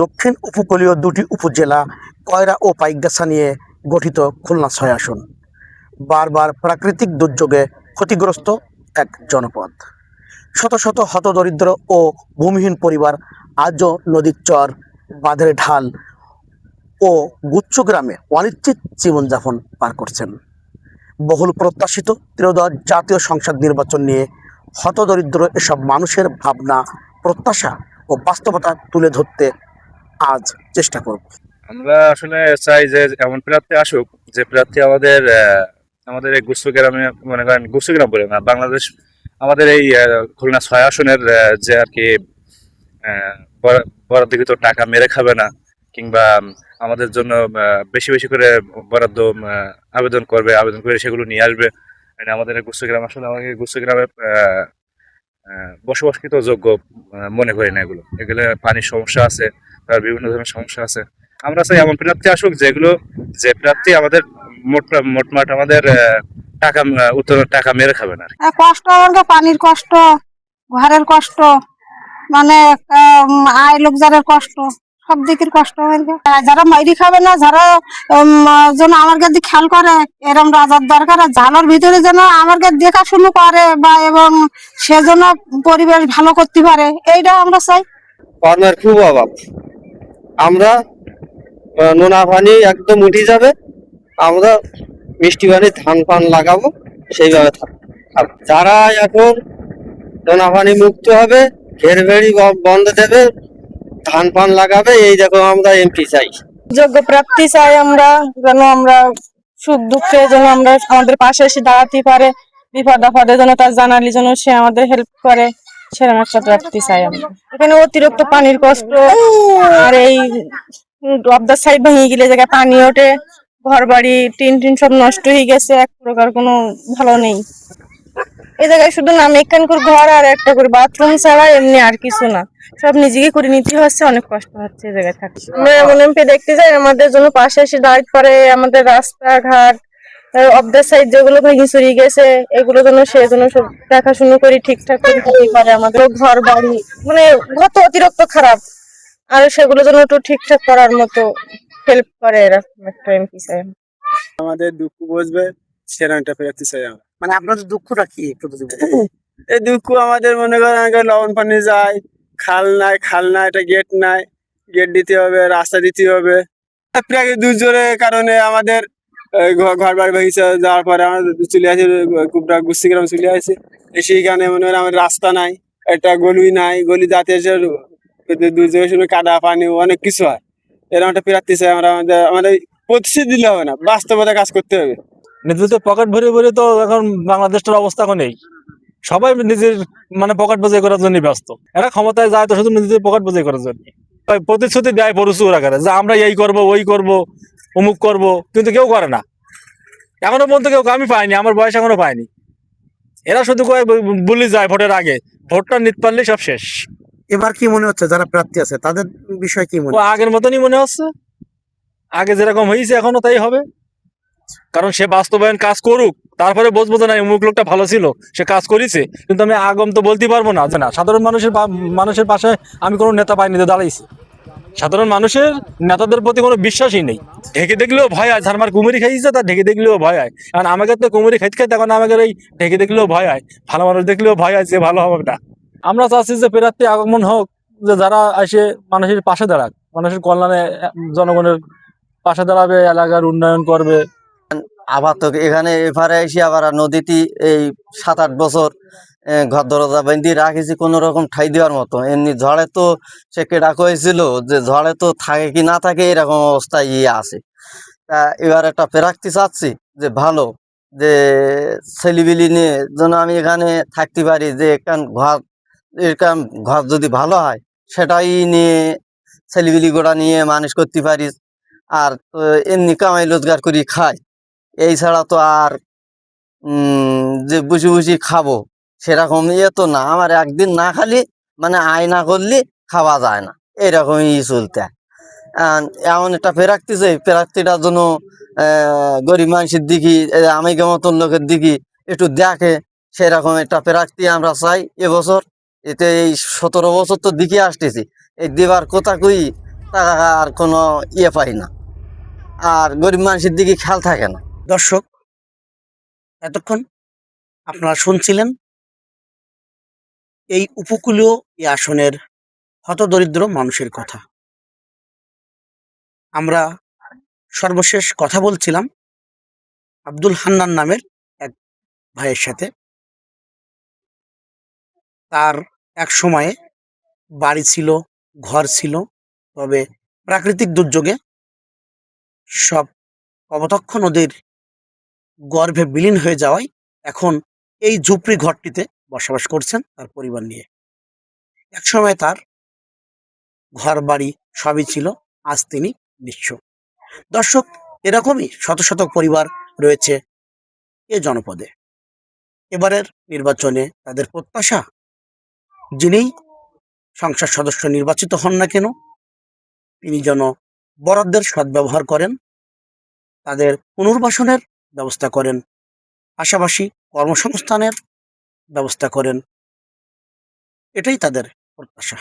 দক্ষিণ উপকূলীয় দুটি উপজেলা কয়রা ও পাইকগাছা নিয়ে গঠিত খুলনা ৬ আসন বারবার প্রাকৃতিক দুর্যোগে ক্ষতিগ্রস্ত এক জনপদ। শত শত হতদরিদ্র ও ভূমিহীন পরিবার আজও নদীর চর, বাঁধের ঢাল ও গুচ্ছ গ্রামে অনিশ্চিত জীবনযাপন পার করছেন। বহুল প্রত্যাশিত ত্রয়োদশ জাতীয় সংসদ নির্বাচন নিয়ে হতদরিদ্র এসব মানুষের ভাবনা, প্রত্যাশা ও বাস্তবতা তুলে ধরতে আজ চেষ্টা করব। আমরা আসলে চাই যে এমন প্রার্থী আসুক যে প্রার্থী আমাদের আমাদের এই গুচ্ছ গ্রামে, মনে করেন গুচ্ছ গ্রাম বলে না, বাংলাদেশ আমাদের এই খুলনা ৬ আসনের যে আর কি বরাদ্দকৃত টাকা মেরে খাবে না, কিংবা আমাদের জন্য বেশি বেশি করে বরাদ্দ আবেদন করে সেগুলো নিয়ে আসবে। মানে আমাদের গুচ্ছ গ্রাম আসলে আমাকে গুচ্ছ গ্রামে বসবাসকৃত যোগ্য মনে করি না। এগুলো পানির সমস্যা আছে, তার বিভিন্ন ধরনের সমস্যা আছে। আমরা চাই এমন প্রার্থী আসুক যে প্রার্থী আমাদের মোটমাট আমাদের টাকা টাকা মেরে খাবে না। কষ্ট আমাদের, পানির কষ্ট, ঘরের কষ্ট, মানে আয় লোকজনের কষ্ট, সব দিকের কষ্ট আমাদের। যারা মাইরি খাবে না, যারা যেন আমার কাছে খেয়াল করে, এরকম রাজার দরকার, জানার ভিতরে যেন আমার কাছে দেখাশুনো করে বা এবং সে যেন পরিবেশ ভালো করতে পারে, এইটা আমরা চাই। পানির খুব অভাব, আমরা নোনা পানি একদম উঠে যাবে, আমরা মিষ্টি পানি ধান পান লাগাবো, সেইভাবে যারা এখন নোনা পানি মুক্ত হবে, ঘের বেড়ি বন্ধ দেবে, ধান পান লাগাবে, এই দেখো আমরা এমপি চাই, যোগ্য প্রার্থী চাই আমরা, যেন আমরা সুখ দুঃখে যেন আমরা আমাদের পাশে এসে দাঁড়াতে পারে, বিপদ আপদে যেন তার জানালি যেন সে আমাদের হেল্প করে, সেরকম একটা প্রার্থী চাই আমরা। এখানে অতিরিক্ত পানির কষ্ট, আর এই অবদার সাইড ভেঙে গেলে জায়গায় পানি ওঠে, ঘর বাড়ি টিন সব নষ্ট হয়ে গেছে, এক প্রকার কোনো ভালো নেই। এই জায়গায় শুধু নামে একখানকার ঘর আর একটা করে বাথরুম ছাড়া এমনি আর কিছু না, সব নিজেকে করে নিতে হচ্ছে, অনেক কষ্ট হচ্ছে এই জায়গায় থাকছে। আমরা এমন এমপি দেখতে যাই আমাদের জন্য পাশে এসে দাঁড়াতে পারে, আমাদের রাস্তাঘাট অফ দ্য সাইড যেগুলো ভেঙে চুরি গেছে এগুলো যেন সে যেন সব দেখাশুনো করে ঠিকঠাক করে দিতে পারে। আমাদের ঘর বাড়ি মানে কত অতিরিক্ত খারাপ, আর সেগুলো যেন একটু ঠিকঠাক করার মতো হেল্প করে, এরকম একটা এমপি চাই। আমাদের দুঃখ বুঝবে সেরকম একটা প্রার্থী চাই আমরা। মানে আপনাদের দুঃখটা কি একটু যদি বলেন? এই দুঃখ আমাদের মনে করেন লবণ পানি যায়, খাল নাই, একটা গেট নাই, গেট দিতে হবে, রাস্তা দিতে হবে। প্রাকৃতিক দুর্যোগের কারণে আমাদের ঘর বাড়ি ভেঙেছে, যাওয়ার পরে আমরা চলে আসি কুবরা গুচ্ছি গ্রাম চলে আসি। সেইখানে মনে করেন আমাদের রাস্তা নাই, একটা গলি নাই, গলি যাতে এসে দুর্যোগের সময় কাদা পানি অনেক কিছু হয়। এরকম একটা প্রার্থী চাই আমরা। আমাদের প্রতিশ্রুতি দিলে হবে না, বাস্তবতা কাজ করতে হবে। নিজেদের পকেট ভরে ভরে তো এখন বাংলাদেশটার অবস্থা নেই, সবাই নিজের মানে পকেট বোঝাই করার জন্য ব্যস্ত। এরা ক্ষমতায় যায় তো শুধু নিজেদের পকেট বোঝাই করার জন্য, প্রতিশ্রুতি দেয় প্রচুর আকারে যে আমরা এই করব, ওই করব, অমুক করব, কিন্তু কেউ করে না। এখনো পর্যন্ত কেউ, আমি পাইনি, আমার বয়স এখনো পাইনি। এরা শুধু বলি যায় ভোটের আগে, ভোটটা নিতে পারলে সব শেষ। এবার কি মনে হচ্ছে যারা প্রার্থী আছে তাদের বিষয় কি মনে ও আগের মতনই মনে হচ্ছে, আগে যেরকম হয়েছে এখনো তাই হবে। কারণ সে বাস্তবায়ন কাজ করুক, তারপরে বুঝবো যে না অমুক লোকটা ভালো ছিল, সে কাজ করেছে। কিন্তু আমি আগম তো বলতে পারবো না যে না সাধারণ মানুষের পাশে আমি কোনো নেতা পাইনি যে দাঁড়াইছি। সাধারণ মানুষের নেতাদের প্রতি কোনো বিশ্বাসই নেই। ঢেকে দেখলেও ভয় হয়, ধারমার কুমিরি খাইছে তার ঢেকে দেখলেও ভয় হয়। কারণ আমাকে তো কুমিরি খাইতে খাইতে এখন আমাকে এই ঢেকে দেখলেও ভয় হয়, ভালো মানুষ দেখলেও ভয় হয় যে ভালো হবে না। আমরা চাচ্ছি যে প্রার্থী আগমন হোক, যে যারা এসে মানুষের পাশে দাঁড়াক, মানুষের কল্যাণে, জনগণের পাশে দাঁড়াবে, এলাকার উন্নয়ন করবে। আবার তো এখানে এপারে এসে আবার নদীতে এই 7-8 বছর ঘর দরজা বেঁধে রাখেছি কোনো রকম ঠাই দেওয়ার মতো। এমনি ঝড়ে তো সে কেডা কয়েছিল যে ঝড়ে তো থাকে কি না থাকে এরকম অবস্থায় আছে। তা এবার একটা প্রার্থী চাচ্ছি যে ভালো, যে ছেলেবিলি নিয়ে যেন আমি এখানে থাকতে পারি, যে এরকম ঘর যদি ভালো হয় সেটাই নিয়ে ছেলেবিলি গোড়া নিয়ে মানুষ করতে পারি। আর এমনি কামাই রোজগার করি খাই, এই ছাড়া তো আর যে বুঝি বুঝি খাবো সেরকম ইয়ে তো না। আমার একদিন না খালি মানে আয় না করলে খাওয়া যায় না, এরকমই চলতে। এমন একটা প্রার্থী চাই, প্রার্থীটার জন্য গরিব মানুষের দিকে, আমি মতন লোকের দিকে একটু দেখে, সেরকম একটা প্রার্থী আমরা চাই এবছর। এতে এই 17 বছর তো দিকে আসতেছি, এই দেবার কথা কই টাকা আর কোনো ইয়ে পাই না, আর গরিব মানুষের দিকে খেয়াল থাকে না। দর্শক, এতক্ষণ আপনারা শুনছিলেন এই উপকূলীয় এই আসনের হতদরিদ্র মানুষের কথা। আমরা সর্বশেষ কথা বলছিলাম আব্দুল হান্নান নামের এক ভাইয়ের সাথে। তার এক সময়ে বাড়ি ছিল, ঘর ছিল, তবে প্রাকৃতিক দুর্যোগে সব কপোতাক্ষ নদীর গর্ভে বিলীন হয়ে যাওয়ায় এখন এই ঝুপড়ি ঘরটিতে বসবাস করছেন তার পরিবার নিয়ে। একসময় তার ঘর বাড়ি সবই ছিল, আজ তিনি নিঃস্ব। দর্শক, এরকমই শত শত পরিবার রয়েছে এ জনপদে। এবারের নির্বাচনে তাদের প্রত্যাশা, যিনিই সংসদ সদস্য নির্বাচিত হন না কেন, তিনি যেন বরাদ্দের সদ্ব্যবহার করেন, তাদের পুনর্বাসনের ব্যবস্থা করেন, পাশাপাশি কর্মসংস্থানের ব্যবস্থা করেন। এটাই তাদের প্রত্যাশা।